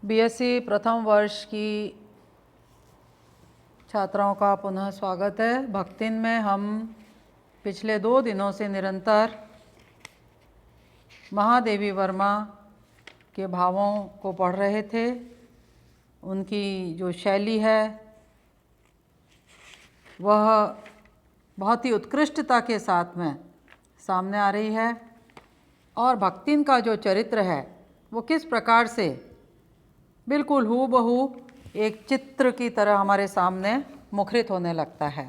BSc प्रथम वर्ष की छात्राओं का पुनः स्वागत है। भक्तिन में हम पिछले 2 दिनों से निरंतर महादेवी वर्मा के भावों को पढ़ रहे थे। उनकी जो शैली है वह बहुत ही उत्कृष्टता के साथ में सामने आ रही है और भक्तिन का जो चरित्र है वो किस प्रकार से बिल्कुल हूबहू एक चित्र की तरह हमारे सामने मुखरित होने लगता है।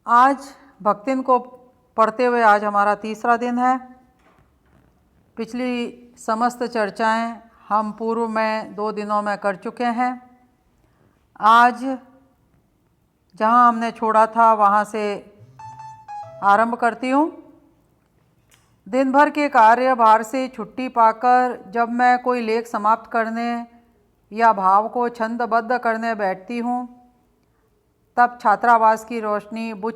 आज भक्तिन को पढ़ते हुए आज हमारा तीसरा दिन है। पिछली समस्त चर्चाएं हम पूर्व में 2 दिनों में कर चुके हैं। आज जहां हमने छोड़ा था वहां से आरंभ करती हूँ। दिन भर के कार्यभार से छुट्टी पाकर जब मैं कोई लेख समाप्त करने या भाव को छंदबद्ध करने बैठती हूँ तब छात्रावास की रोशनी बुझ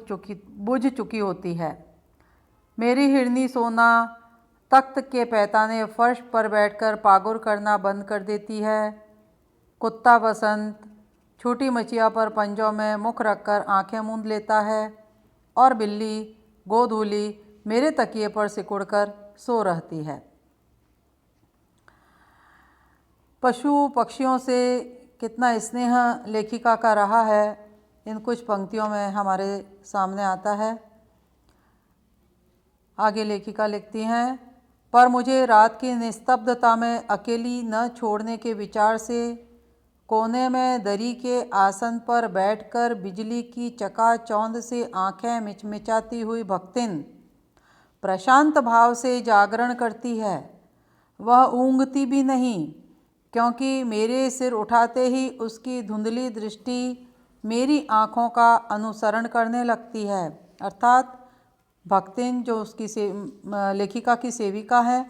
चुकी होती है। मेरी हिरनी सोना तख्त के पैताने फर्श पर बैठकर पागुर करना बंद कर देती है। कुत्ता बसंत छोटी मचिया पर पंजों में मुख रखकर आंखें मूंद लेता है और बिल्ली गोधूली मेरे तकिए पर सिकुड़कर सो रहती है। पशु पक्षियों से कितना स्नेह लेखिका का रहा है इन कुछ पंक्तियों में हमारे सामने आता है। आगे लेखिका लिखती हैं, पर मुझे रात की निस्तब्धता में अकेली न छोड़ने के विचार से कोने में दरी के आसन पर बैठकर बिजली की चकाचौंध से आंखें मिचमिचाती हुई भक्तिन प्रशांत भाव से जागरण करती है। वह ऊँघती भी नहीं, क्योंकि मेरे सिर उठाते ही उसकी धुंधली दृष्टि मेरी आँखों का अनुसरण करने लगती है। अर्थात भक्तिन जो उसकी लेखिका की सेविका है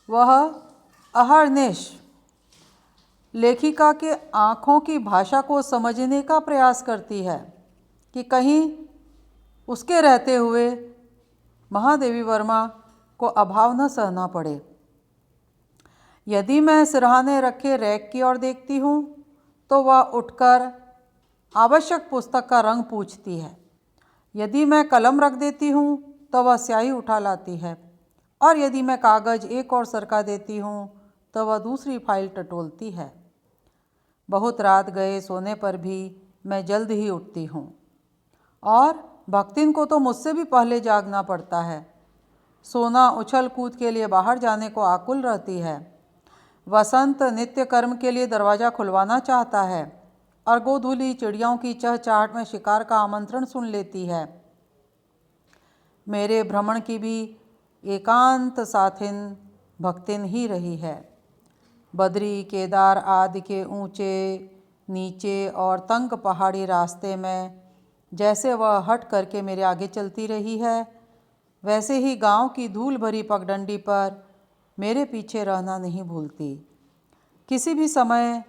वह अहर्निश लेखिका के आँखों की भाषा को समझने का प्रयास करती है कि कहीं उसके रहते हुए महादेवी वर्मा को अभाव न सहना पड़े। यदि मैं सिरहाने रखे रैक की ओर देखती हूँ तो वह उठकर आवश्यक पुस्तक का रंग पूछती है। यदि मैं कलम रख देती हूँ तो वह स्याही उठा लाती है और यदि मैं कागज़ एक और सरका देती हूँ तो वह दूसरी फाइल टटोलती है। बहुत रात गए सोने पर भी मैं जल्द ही उठती हूँ और भक्तिन को तो मुझसे भी पहले जागना पड़ता है। सोना उछल कूद के लिए बाहर जाने को आकुल रहती है। वसंत नित्य कर्म के लिए दरवाज़ा खुलवाना चाहता है और गोधूली चिड़ियों की चहचहाट में शिकार का आमंत्रण सुन लेती है। मेरे भ्रमण की भी एकांत साथिन भक्तिन ही रही है। बद्री केदार आदि के ऊंचे नीचे और तंग पहाड़ी रास्ते में जैसे वह हट करके मेरे आगे चलती रही है, वैसे ही गांव की धूल भरी पगडंडी पर मेरे पीछे रहना नहीं भूलती। किसी भी समय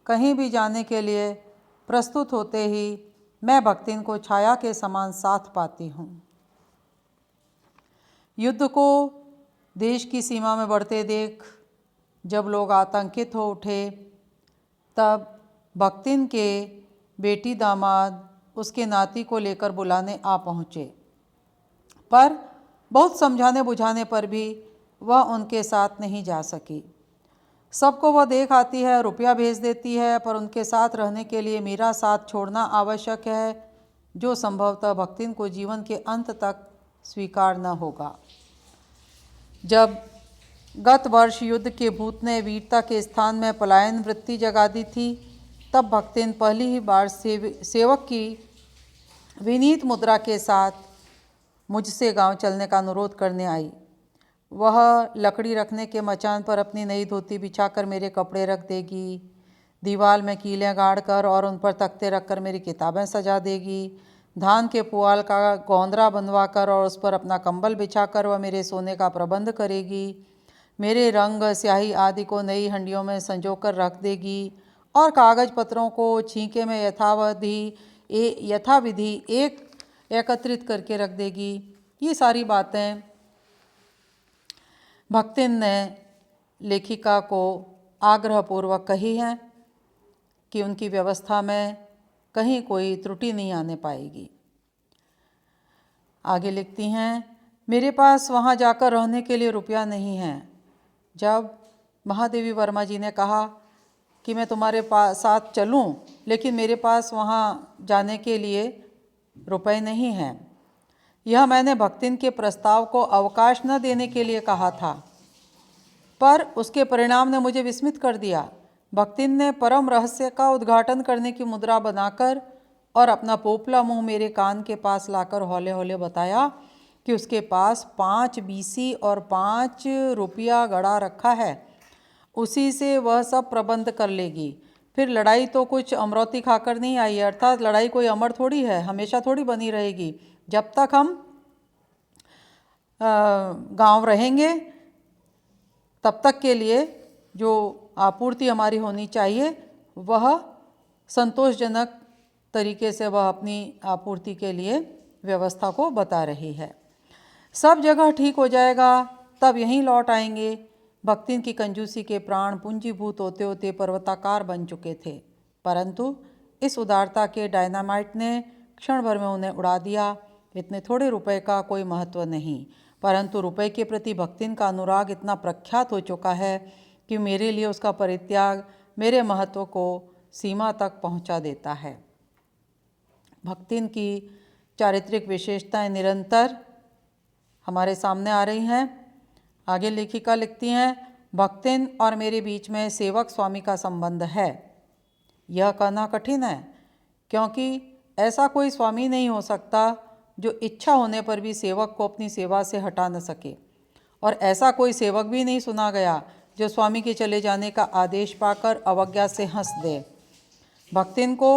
कहीं भी जाने के लिए प्रस्तुत होते ही मैं भक्तिन को छाया के समान साथ पाती हूँ। युद्ध को देश की सीमा में बढ़ते देख जब लोग आतंकित हो उठे तब भक्तिन के बेटी दामाद उसके नाती को लेकर बुलाने आ पहुँचे, पर बहुत समझाने बुझाने पर भी वह उनके साथ नहीं जा सकी। सबको वह देख आती है, रुपया भेज देती है, पर उनके साथ रहने के लिए मेरा साथ छोड़ना आवश्यक है, जो संभवतः भक्तिन को जीवन के अंत तक स्वीकार न होगा। जब गत वर्ष युद्ध के भूत ने वीरता के स्थान में पलायन वृत्ति जगा दी थी तब भक्तिन पहली ही बार सेवक की विनीत मुद्रा के साथ मुझसे गांव चलने का अनुरोध करने आई। वह लकड़ी रखने के मचान पर अपनी नई धोती बिछाकर मेरे कपड़े रख देगी, दीवार में कीलें गाड़कर और उन पर तख्ते रखकर मेरी किताबें सजा देगी, धान के पुआल का गोंदरा बनवाकर और उस पर अपना कंबल बिछाकर वह मेरे सोने का प्रबंध करेगी, मेरे रंग स्याही आदि को नई हंडियों में संजोकर रख देगी और कागज पत्रों को छींके में यथाविधि एकत्रित करके रख देगी। ये सारी बातें भक्तिन ने लेखिका को आग्रहपूर्वक कही हैं कि उनकी व्यवस्था में कहीं कोई त्रुटि नहीं आने पाएगी। आगे लिखती हैं, मेरे पास वहाँ जाकर रहने के लिए रुपया नहीं है। जब महादेवी वर्मा जी ने कहा कि मैं तुम्हारे साथ चलूं, लेकिन मेरे पास वहाँ जाने के लिए रुपए नहीं हैं। यह मैंने भक्तिन के प्रस्ताव को अवकाश न देने के लिए कहा था, पर उसके परिणाम ने मुझे विस्मित कर दिया। भक्तिन ने परम रहस्य का उद्घाटन करने की मुद्रा बनाकर और अपना पोपला मुंह मेरे कान के पास लाकर हौले हौले बताया कि उसके पास 5 बीसी और 5 रुपया गड़ा रखा है, उसी से वह सब प्रबंध कर लेगी। फिर लड़ाई तो कुछ अमरौती खाकर नहीं आई, अर्थात लड़ाई कोई अमर थोड़ी है, हमेशा थोड़ी बनी रहेगी। जब तक हम गांव रहेंगे तब तक के लिए जो आपूर्ति हमारी होनी चाहिए वह संतोषजनक तरीके से वह अपनी आपूर्ति के लिए व्यवस्था को बता रही है। सब जगह ठीक हो जाएगा, तब यहीं लौट आएंगे। भक्तिन की कंजूसी के प्राण पूंजीभूत होते होते पर्वताकार बन चुके थे, परंतु इस उदारता के डायनामाइट ने क्षण भर में उन्हें उड़ा दिया। इतने थोड़े रुपए का कोई महत्व नहीं, परंतु रुपए के प्रति भक्तिन का अनुराग इतना प्रख्यात हो चुका है कि मेरे लिए उसका परित्याग मेरे महत्व को सीमा तक पहुंचा देता है। भक्तिन की चारित्रिक विशेषताएं निरंतर हमारे सामने आ रही हैं। आगे लेखिका लिखती हैं, भक्तिन और मेरे बीच में सेवक स्वामी का संबंध है। यह कहना कठिन है, क्योंकि ऐसा कोई स्वामी नहीं हो सकता जो इच्छा होने पर भी सेवक को अपनी सेवा से हटा न सके, और ऐसा कोई सेवक भी नहीं सुना गया जो स्वामी के चले जाने का आदेश पाकर अवज्ञा से हंस दे। भक्तिन को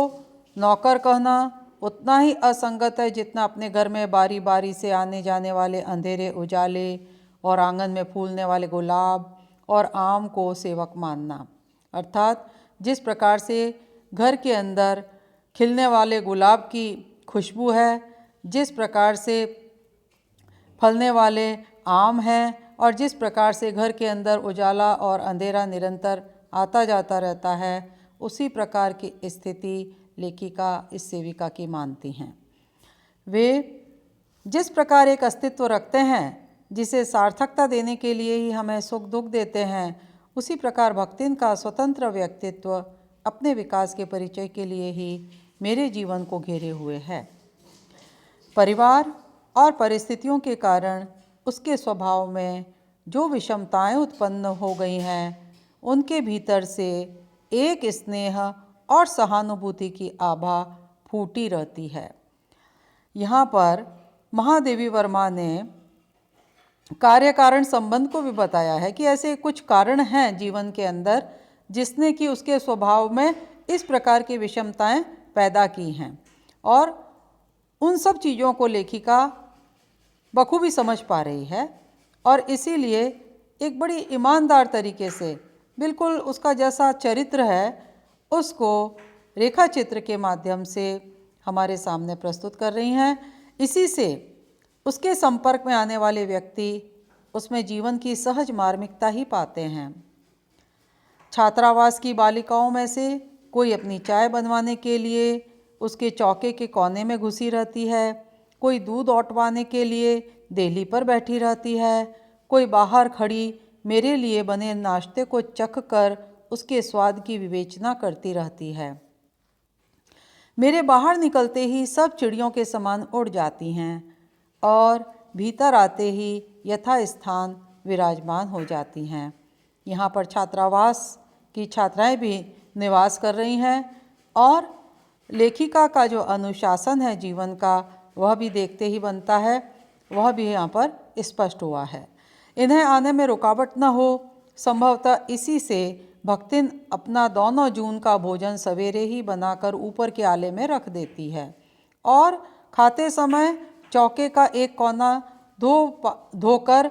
नौकर कहना उतना ही असंगत है जितना अपने घर में बारी बारी से आने जाने वाले अंधेरे उजाले और आंगन में फूलने वाले गुलाब और आम को सेवक मानना। अर्थात जिस प्रकार से घर के अंदर खिलने वाले गुलाब की खुशबू है, जिस प्रकार से फलने वाले आम हैं, और जिस प्रकार से घर के अंदर उजाला और अंधेरा निरंतर आता जाता रहता है, उसी प्रकार की स्थिति लेखिका इस सेविका की मानती हैं। वे जिस प्रकार एक अस्तित्व रखते हैं जिसे सार्थकता देने के लिए ही हमें सुख दुख देते हैं, उसी प्रकार भक्तिन का स्वतंत्र व्यक्तित्व अपने विकास के परिचय के लिए ही मेरे जीवन को घेरे हुए है। परिवार और परिस्थितियों के कारण उसके स्वभाव में जो विषमताएं उत्पन्न हो गई हैं, उनके भीतर से एक स्नेह और सहानुभूति की आभा फूटी रहती है। यहाँ पर महादेवी वर्मा ने कार्य कारण संबंध को भी बताया है कि ऐसे कुछ कारण हैं जीवन के अंदर जिसने कि उसके स्वभाव में इस प्रकार की विषमताएं पैदा की हैं, और उन सब चीज़ों को लेखिका बखूबी समझ पा रही है, और इसीलिए एक बड़ी ईमानदार तरीके से बिल्कुल उसका जैसा चरित्र है उसको रेखा चित्र के माध्यम से हमारे सामने प्रस्तुत कर रही हैं। इसी से उसके संपर्क में आने वाले व्यक्ति उसमें जीवन की सहज मार्मिकता ही पाते हैं। छात्रावास की बालिकाओं में से कोई अपनी चाय बनवाने के लिए उसके चौके के कोने में घुसी रहती है, कोई दूध औटवाने के लिए देहली पर बैठी रहती है, कोई बाहर खड़ी मेरे लिए बने नाश्ते को चख कर उसके स्वाद की विवेचना करती रहती है। मेरे बाहर निकलते ही सब चिड़ियों के समान उड़ जाती हैं और भीतर आते ही यथास्थान विराजमान हो जाती हैं। यहाँ पर छात्रावास की छात्राएं भी निवास कर रही हैं, और लेखिका का जो अनुशासन है जीवन का वह भी देखते ही बनता है, वह भी यहाँ पर स्पष्ट हुआ है। इन्हें आने में रुकावट न हो, संभवतः इसी से भक्तिन अपना दोनों जून का भोजन सवेरे ही बनाकर ऊपर के आले में रख देती है, और खाते समय चौके का एक कोना धोकर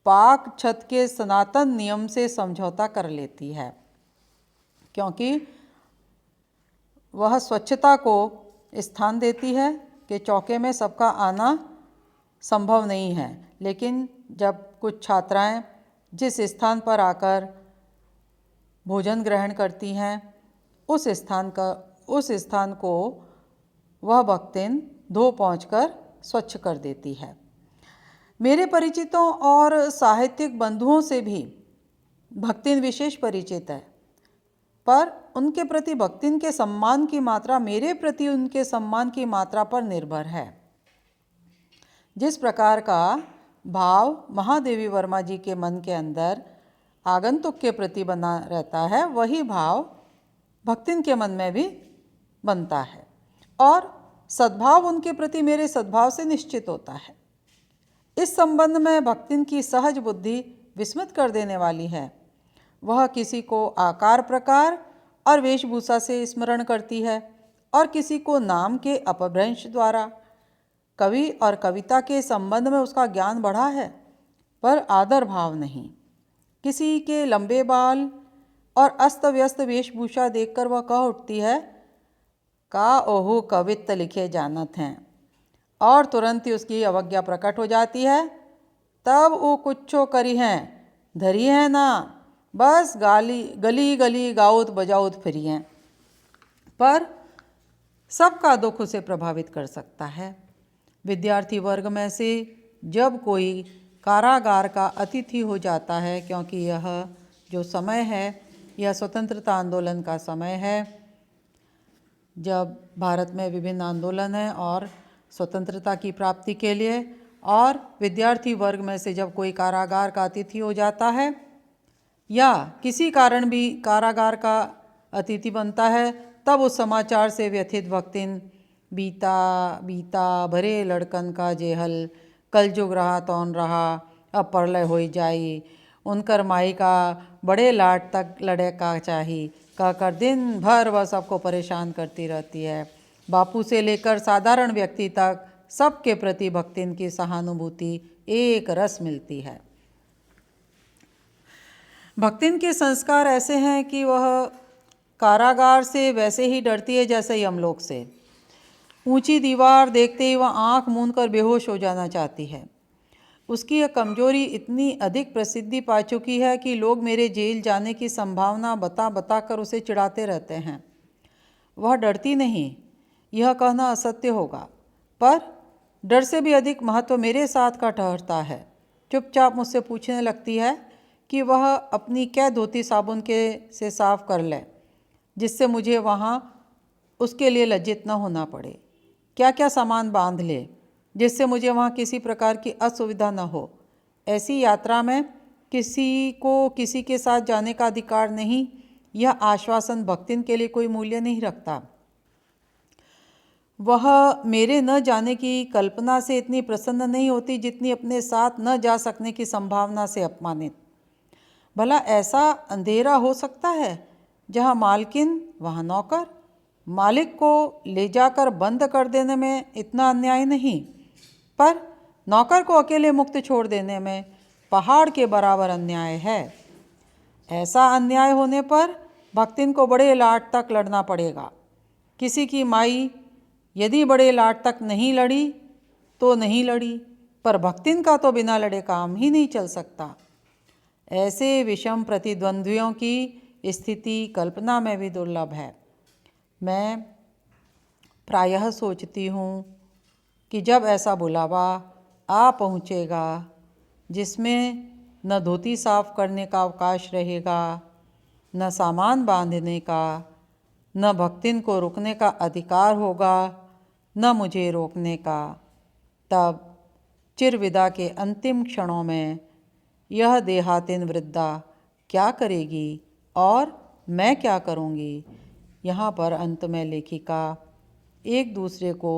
पाक छत के सनातन नियम से समझौता कर लेती है, क्योंकि वह स्वच्छता को स्थान देती है कि चौके में सबका आना संभव नहीं है। लेकिन जब कुछ छात्राएं जिस स्थान पर आकर भोजन ग्रहण करती हैं उस स्थान को वह भक्तिन धो पोंछकर स्वच्छ कर देती है। मेरे परिचितों और साहित्यिक बंधुओं से भी भक्तिन विशेष परिचित है, पर उनके प्रति भक्तिन के सम्मान की मात्रा मेरे प्रति उनके सम्मान की मात्रा पर निर्भर है। जिस प्रकार का भाव महादेवी वर्मा जी के मन के अंदर आगंतुक के प्रति बना रहता है, वही भाव भक्तिन के मन में भी बनता है और सद्भाव उनके प्रति मेरे सद्भाव से निश्चित होता है। इस संबंध में भक्तिन की सहज बुद्धि विस्मित कर देने वाली है। वह किसी को आकार प्रकार और वेशभूषा से स्मरण करती है और किसी को नाम के अपभ्रंश द्वारा। कवि और कविता के संबंध में उसका ज्ञान बढ़ा है, पर आदर भाव नहीं। किसी के लंबे बाल और अस्त व्यस्त वेशभूषा देखकर वह कह उठती है, का ओहू कवित्त लिखे जानत हैं, और तुरंत ही उसकी अवज्ञा प्रकट हो जाती है। तब वो कुछो करी हैं धरी हैं ना, बस गली गली गाउत बजाउत फिरी हैं। पर सबका दुख उसे प्रभावित कर सकता है। विद्यार्थी वर्ग में से जब कोई कारागार का अतिथि हो जाता है, क्योंकि यह जो समय है यह स्वतंत्रता आंदोलन का समय है, जब भारत में विभिन्न आंदोलन हैं और स्वतंत्रता की प्राप्ति के लिए, और विद्यार्थी वर्ग में से जब कोई कारागार का अतिथि हो जाता है या किसी कारण भी कारागार का अतिथि बनता है, तब उस समाचार से व्यथित भक्तिन बीता बीता भरे लड़कन का जेहल, कल जुग रहा तौन रहा, अब परलय होई जाई, उनकर माई का बड़े लाट तक लड़े का चाही, कहकर दिन भर वह सबको परेशान करती रहती है। बापू से लेकर साधारण व्यक्ति तक सबके प्रति भक्तिन की सहानुभूति एक रस मिलती है। भक्तिन के संस्कार ऐसे हैं कि वह कारागार से वैसे ही डरती है जैसे यमलोक से। ऊंची दीवार देखते ही वह आंख मूंद कर बेहोश हो जाना चाहती है। उसकी यह कमजोरी इतनी अधिक प्रसिद्धि पा चुकी है कि लोग मेरे जेल जाने की संभावना बता कर उसे चिढ़ाते रहते हैं। वह डरती नहीं, यह कहना असत्य होगा, पर डर से भी अधिक महत्व मेरे साथ का ठहरता है। चुपचाप मुझसे पूछने लगती है कि वह अपनी क्या धोती साबुन के से साफ कर ले, जिससे मुझे वहाँ उसके लिए लज्जित न होना पड़े। क्या क्या सामान बांध ले, जिससे मुझे वहाँ किसी प्रकार की असुविधा न हो। ऐसी यात्रा में किसी को किसी के साथ जाने का अधिकार नहीं, यह आश्वासन भक्तिन के लिए कोई मूल्य नहीं रखता। वह मेरे न जाने की कल्पना से इतनी प्रसन्न नहीं होती जितनी अपने साथ न जा सकने की संभावना से अपमानित। भला ऐसा अंधेरा हो सकता है जहाँ मालकिन वहाँ नौकर? मालिक को ले जाकर बंद कर देने में इतना अन्याय नहीं, पर नौकर को अकेले मुक्त छोड़ देने में पहाड़ के बराबर अन्याय है। ऐसा अन्याय होने पर भक्तिन को बड़े लाट तक लड़ना पड़ेगा। किसी की माई यदि बड़े लाट तक नहीं लड़ी तो नहीं लड़ी, पर भक्तिन का तो बिना लड़े काम ही नहीं चल सकता। ऐसे विषम प्रतिद्वंद्वियों की स्थिति कल्पना में भी दुर्लभ है। मैं प्रायः सोचती हूँ कि जब ऐसा बुलावा आ पहुँचेगा जिसमें न धोती साफ करने का अवकाश रहेगा, न सामान बांधने का, न भक्तिन को रुकने का अधिकार होगा, न मुझे रोकने का, तब चिरविदा के अंतिम क्षणों में यह देहातिन वृद्धा क्या करेगी और मैं क्या करूँगी। यहाँ पर अंत में लेखिका एक दूसरे को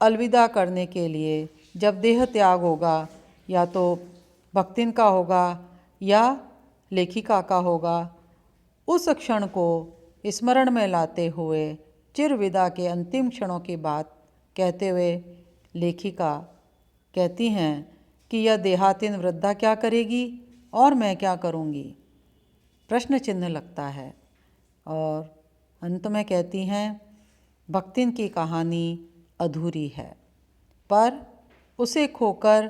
अलविदा करने के लिए जब देह त्याग होगा, या तो भक्तिन का होगा या लेखिका का होगा, उस क्षण को स्मरण में लाते हुए चिरविदा के अंतिम क्षणों की बात कहते हुए लेखिका कहती हैं कि यह देहातिन वृद्धा क्या करेगी और मैं क्या करूँगी, प्रश्न चिन्ह लगता है। और अंत में कहती हैं भक्तिन की कहानी अधूरी है, पर उसे खोकर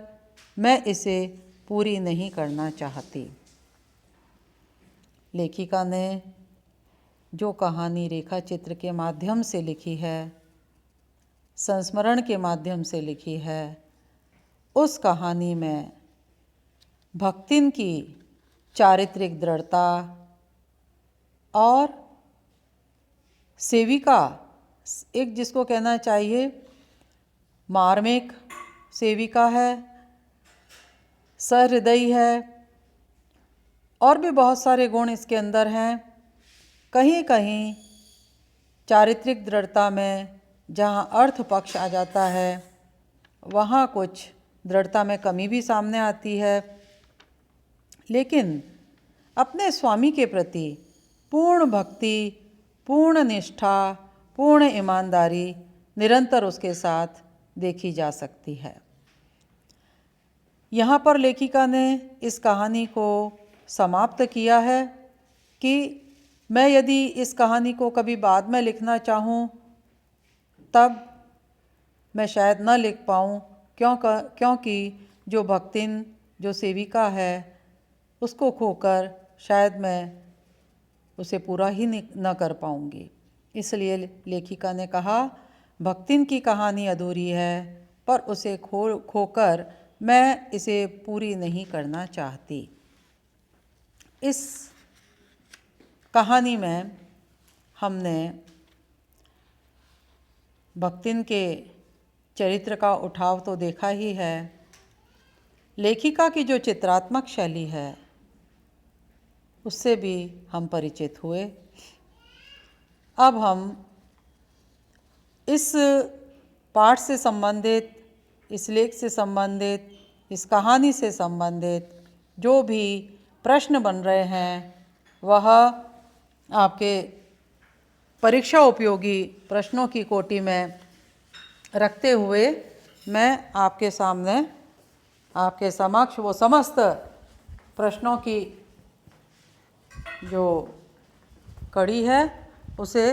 मैं इसे पूरी नहीं करना चाहती। लेखिका ने जो कहानी रेखा चित्र के माध्यम से लिखी है, संस्मरण के माध्यम से लिखी है, उस कहानी में भक्तिन की चारित्रिक दृढ़ता और सेविका, एक जिसको कहना चाहिए मार्मिक सेविका है, सहृदयी है, और भी बहुत सारे गुण इसके अंदर हैं। कहीं कहीं चारित्रिक दृढ़ता में जहाँ अर्थ पक्ष आ जाता है, वहाँ कुछ दृढ़ता में कमी भी सामने आती है, लेकिन अपने स्वामी के प्रति पूर्ण भक्ति, पूर्ण निष्ठा, पूर्ण ईमानदारी निरंतर उसके साथ देखी जा सकती है। यहाँ पर लेखिका ने इस कहानी को समाप्त किया है कि मैं यदि इस कहानी को कभी बाद में लिखना चाहूँ तब मैं शायद न लिख पाऊँ, क्योंकि जो भक्तिन, जो सेविका है, उसको खोकर शायद मैं उसे पूरा ही न कर पाऊँगी। इसलिए लेखिका ने कहा भक्तिन की कहानी अधूरी है, पर उसे खोकर मैं इसे पूरी नहीं करना चाहती। इस कहानी में हमने भक्तिन के चरित्र का उठाव तो देखा ही है, लेखिका की जो चित्रात्मक शैली है उससे भी हम परिचित हुए। अब हम इस पाठ से संबंधित, इस लेख से संबंधित, इस कहानी से संबंधित जो भी प्रश्न बन रहे हैं वह आपके परीक्षा उपयोगी प्रश्नों की कोटि में रखते हुए मैं आपके सामने, आपके समक्ष वो समस्त प्रश्नों की जो कड़ी है उसे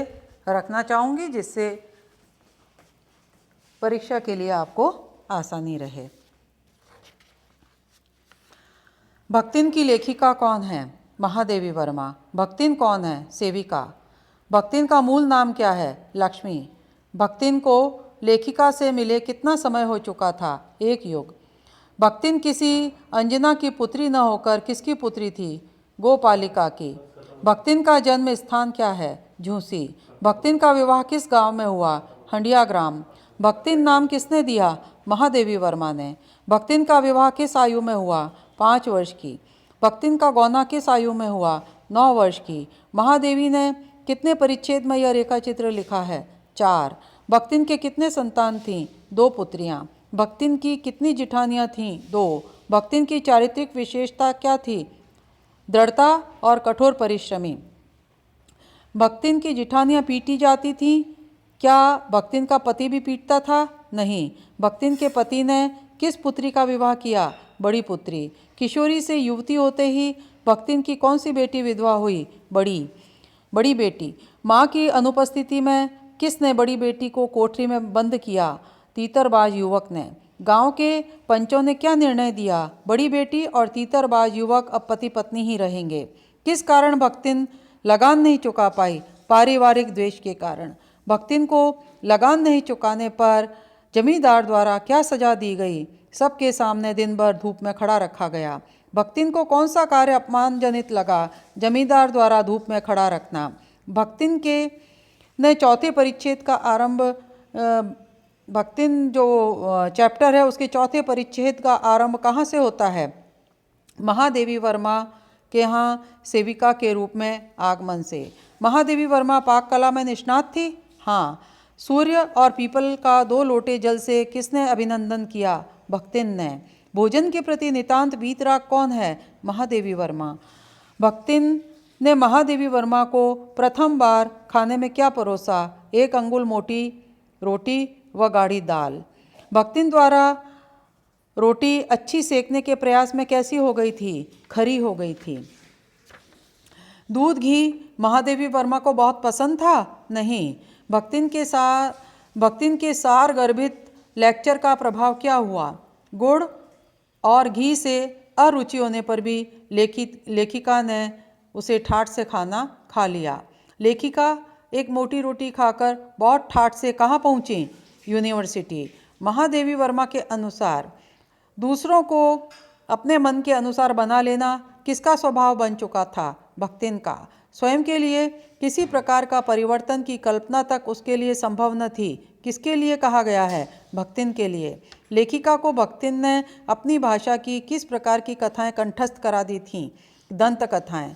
रखना चाहूँगी, जिससे परीक्षा के लिए आपको आसानी रहे। भक्तिन की लेखिका कौन है? महादेवी वर्मा। भक्तिन कौन है? सेविका। भक्तिन का मूल नाम क्या है? लक्ष्मी। भक्तिन को लेखिका से मिले कितना समय हो चुका था? 1 युग। भक्तिन किसी अंजना की पुत्री न होकर किसकी पुत्री थी? गोपालिका की। भक्तिन का जन्म स्थान क्या है? झूसी। भक्तिन का विवाह किस गांव में हुआ? हंडिया ग्राम। भक्तिन नाम किसने दिया? महादेवी वर्मा ने। भक्तिन का विवाह किस आयु में हुआ? 5 वर्ष की। भक्तिन का गौना किस आयु में हुआ? 9 वर्ष की। महादेवी ने कितने परिच्छेद में यह रेखा चित्र लिखा है? 4। भक्तिन के कितने संतान थीं? 2 पुत्रियां। भक्तिन की कितनी जिठानियां थीं? 2। भक्तिन की चारित्रिक विशेषता क्या थी? दृढ़ता और कठोर परिश्रमी। भक्तिन की जिठानियां पीटी जाती थीं। क्या भक्तिन का पति भी पीटता था? नहीं। भक्तिन के पति ने किस पुत्री का विवाह किया? बड़ी पुत्री। किशोरी से युवती होते ही भक्तिन की कौन सी बेटी विधवा हुई? बड़ी बेटी। माँ की अनुपस्थिति में किसने बड़ी बेटी को कोठरी में बंद किया? तीतरबाज युवक ने। गांव के पंचों ने क्या निर्णय दिया? बड़ी बेटी और तीतरबाज युवक अब पति पत्नी ही रहेंगे। किस कारण भक्तिन लगान नहीं चुका पाई? पारिवारिक द्वेष के कारण। भक्तिन को लगान नहीं चुकाने पर जमींदार द्वारा क्या सजा दी गई? सबके सामने दिन भर धूप में खड़ा रखा गया। भक्तिन को कौन सा कार्य अपमानजनित लगा? जमींदार द्वारा धूप में खड़ा रखना। भक्तिन के ने चौथे परिच्छेद का आरंभ, भक्तिन जो चैप्टर है उसके चौथे परिच्छेद का आरंभ कहाँ से होता है? महादेवी वर्मा के यहाँ सेविका के रूप में आगमन से। महादेवी वर्मा पाक कला में निष्णात थी? हाँ। सूर्य और पीपल का 2 लोटे जल से किसने अभिनंदन किया? भक्तिन ने। भोजन के प्रति नितांत वीतराग कौन है? महादेवी वर्मा। भक्तिन ने महादेवी वर्मा को प्रथम बार खाने में क्या परोसा? 1 अंगुल मोटी रोटी व गाढ़ी दाल। भक्तिन द्वारा रोटी अच्छी सेकने के प्रयास में कैसी हो गई थी? खरी हो गई थी। दूध घी महादेवी वर्मा को बहुत पसंद था? नहीं। भक्तिन के सार गर्भित लेक्चर का प्रभाव क्या हुआ? गुड़ और घी से अरुचि होने पर भी लेखिका ने उसे ठाठ से खाना खा लिया। लेखिका एक मोटी रोटी खाकर बहुत ठाठ से कहाँ पहुँची? यूनिवर्सिटी। महादेवी वर्मा के अनुसार दूसरों को अपने मन के अनुसार बना लेना किसका स्वभाव बन चुका था? भक्तिन का। स्वयं के लिए किसी प्रकार का परिवर्तन की कल्पना तक उसके लिए संभव न थी। किसके लिए कहा गया है? भक्तिन के लिए। लेखिका को भक्तिन ने अपनी भाषा की किस प्रकार की कथाएं कंठस्थ करा दी थीं? दंत कथाएं।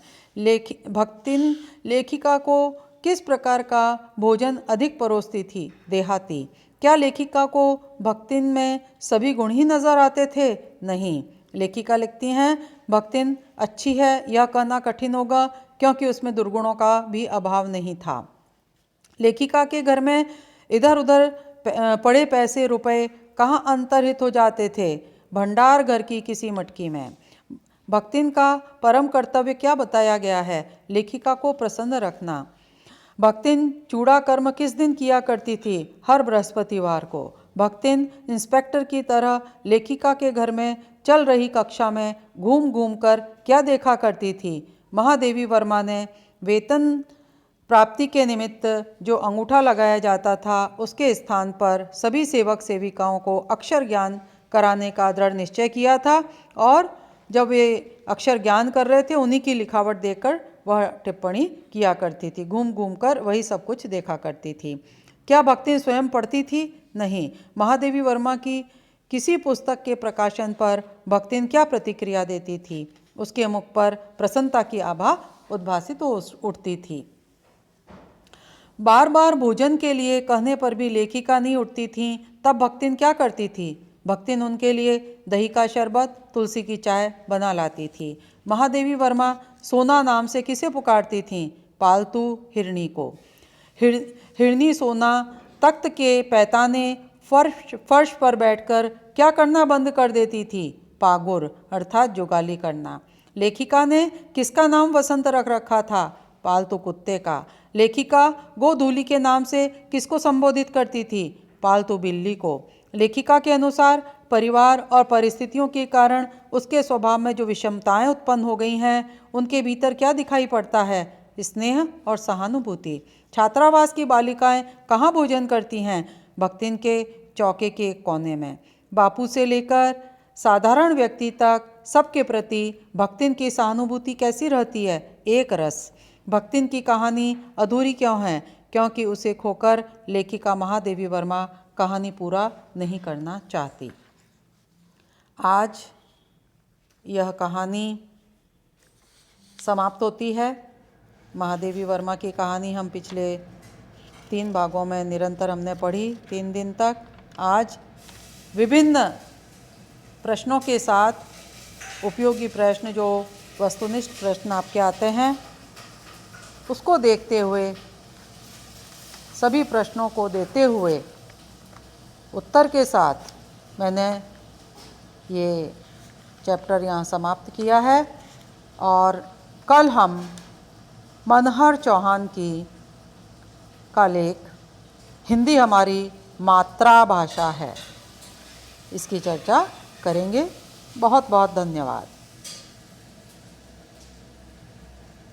भक्तिन लेखिका को किस प्रकार का भोजन अधिक परोसती थी? देहाती। क्या लेखिका को भक्तिन में सभी गुण ही नजर आते थे? नहीं। लेखिका लिखती हैं, भक्तिन अच्छी है यह कहना कठिन होगा क्योंकि उसमें दुर्गुणों का भी अभाव नहीं था। लेखिका के घर में इधर उधर पड़े पैसे रुपए कहाँ अंतर्हित हो जाते थे? भंडार घर की किसी मटकी में। भक्तिन का परम कर्तव्य क्या बताया गया है? लेखिका को प्रसन्न रखना। भक्तिन चूड़ा कर्म किस दिन किया करती थी? हर बृहस्पतिवार को। भक्तिन इंस्पेक्टर की तरह लेखिका के घर में चल रही कक्षा में घूम घूम कर क्या देखा करती थी? महादेवी वर्मा ने वेतन प्राप्ति के निमित्त जो अंगूठा लगाया जाता था उसके स्थान पर सभी सेवक सेविकाओं को अक्षर ज्ञान कराने का दृढ़ निश्चय किया था और जब वे अक्षर ज्ञान कर रहे थे उन्हीं की लिखावट देखकर वह टिप्पणी किया करती थी। घूम घूम कर वही सब कुछ देखा करती थी। क्या भक्तिन स्वयं पढ़ती थी? नहीं। महादेवी वर्मा की किसी पुस्तक के प्रकाशन पर भक्तिन क्या प्रतिक्रिया देती थी? उसके मुख पर प्रसन्नता की आभा उद्भासित हो उठती थी। बार बार भोजन के लिए कहने पर भी लेखिका नहीं उठती थीं, तब भक्तिन क्या करती थी? भक्तिन उनके लिए दही का शरबत, तुलसी की चाय बना लाती थी। महादेवी वर्मा सोना नाम से किसे पुकारती थीं? पालतू हिरणी को। हिरणी सोना तख्त के पैताने फर्श पर बैठकर क्या करना बंद कर देती थी? पागुर अर्थात जुगाली करना। लेखिका ने किसका नाम वसंत रख रखा था? पालतू कुत्ते का। लेखिका गोधूली के नाम से किसको संबोधित करती थी? पालतू बिल्ली को। लेखिका के अनुसार परिवार और परिस्थितियों के कारण उसके स्वभाव में जो विषमताएं उत्पन्न हो गई हैं उनके भीतर क्या दिखाई पड़ता है? स्नेह और सहानुभूति। छात्रावास की बालिकाएं कहाँ भोजन करती हैं? भक्तिन के चौके के कोने में। बापू से लेकर साधारण व्यक्ति तक सबके प्रति भक्तिन की सहानुभूति कैसी रहती है? एक रस। भक्तिन की कहानी अधूरी क्यों है? क्योंकि उसे खोकर लेखिका महादेवी वर्मा कहानी पूरा नहीं करना चाहती। आज यह कहानी समाप्त होती है। महादेवी वर्मा की कहानी हम पिछले 3 भागों में निरंतर हमने पढ़ी 3 दिन तक। आज विभिन्न प्रश्नों के साथ उपयोगी प्रश्न जो वस्तुनिष्ठ प्रश्न आपके आते हैं उसको देखते हुए, सभी प्रश्नों को देते हुए उत्तर के साथ मैंने ये चैप्टर यहाँ समाप्त किया है और कल हम मनहर चौहान की का लेख हिंदी हमारी मातृभाषा है इसकी चर्चा करेंगे। बहुत बहुत धन्यवाद।